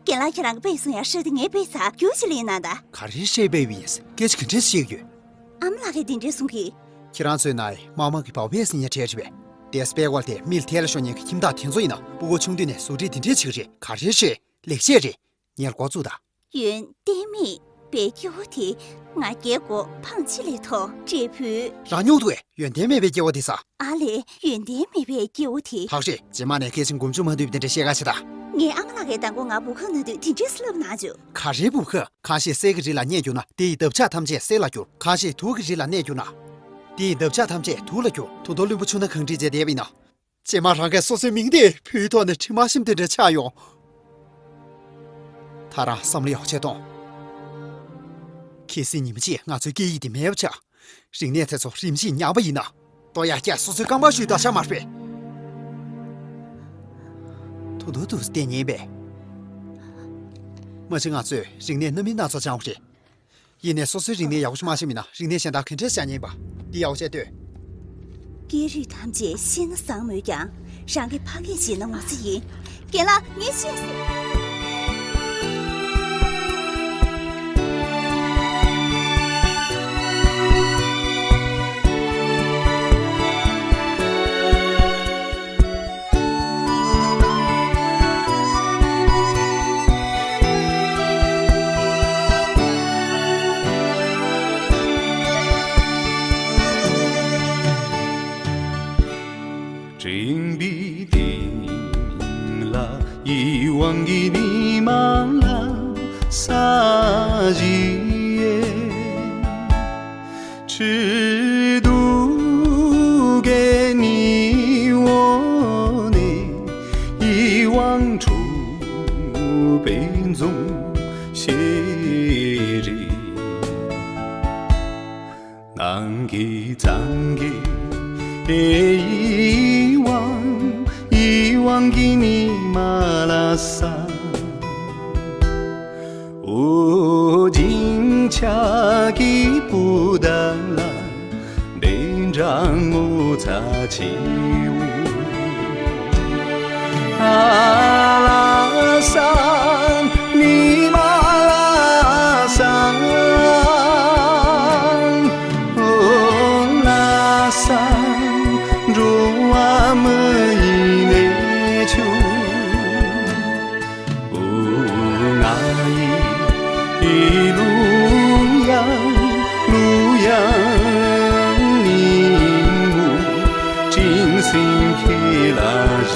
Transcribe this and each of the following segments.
给了这两个背诵呀，是的挨背啥，有些里难的。看人谁背意思，给这个真些语。俺们那个定制送给。既然最难，妈妈给宝贝是你这这边。电视白光的，每天来说你可听到听嘴呢。不过穷的呢，素质定这几个人，看人谁那些人，你要关注的。云点米别给我的，俺结果胖起来头，这批。让牛队原点没别给我的啥？阿里原点没别给我的。好事，今晚呢，给成公主们对不对？这些个去的。你俺们那个当过俺不可能的，定这是了不拿就。看谁不可？看谁三个人来研究呢？第一都不差他们这塞了就，看谁多个人来研究呢？第一都不差他们这吐了就，土都留不出那坑这些点位呢。这马上该说是明的，判断的起码心得这恰用。他让上不了这动。可是你们这俺最给意的没有钱，人年才做人民娘不赢呢。到呀家说是刚把水到下马水，土都都是点年呗。我是俺最人年能没拿做讲话的。一年说是人年要什么什么呢？人年现在肯定3年吧。第二阶段，给日他们这新的上门讲，上给拍给新的我是赢，给了你先生。真必定了遗忘给你忙了撒几只读给你我的遗忘处本宗写着难给zan给遗忘给你马拉萨，我今恰给不得了，连让我擦起舞。阿拉萨，你马拉萨，哦拉萨。我们一内求，哦，爱一路扬，你我真心开了心。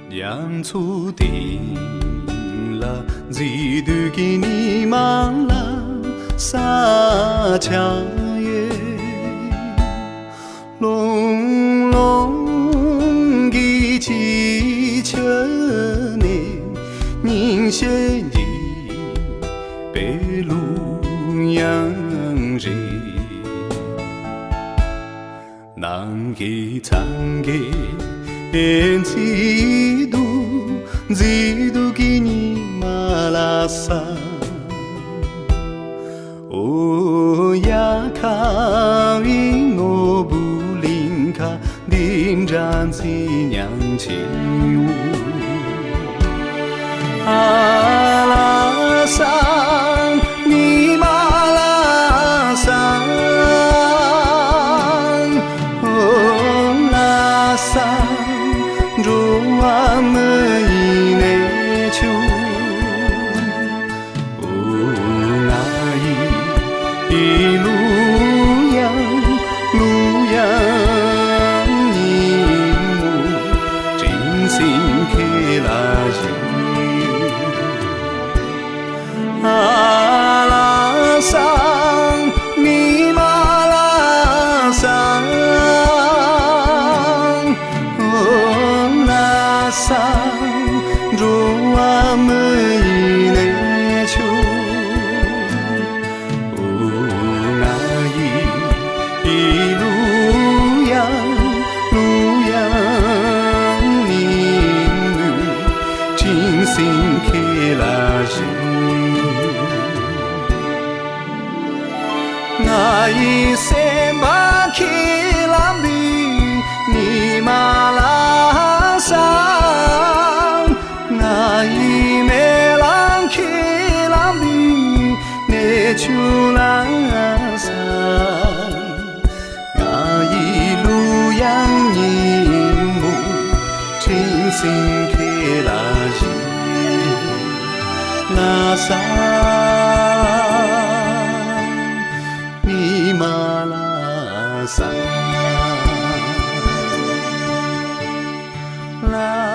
两处定了，几度给你忙了撒恰耶，隆隆给起车呢，宁些的北路洋人，难给长给。几度给你马拉萨，哦呀卡因我不灵卡，定站起娘起舞，阿拉萨，你马拉萨，哦拉萨。我们一内求，哦，爱一路扬，你我真心开了心。阿拉萨，你马拉萨，哦。桑，若阿们伊内秋，乌阿伊路亚路亚尼姆，真心开拉人。那一生把起拉比尼玛拉桑，那一美郎起拉比内丘拉桑，那一路阳尼木真心开拉人拉桑。马拉桑，拉。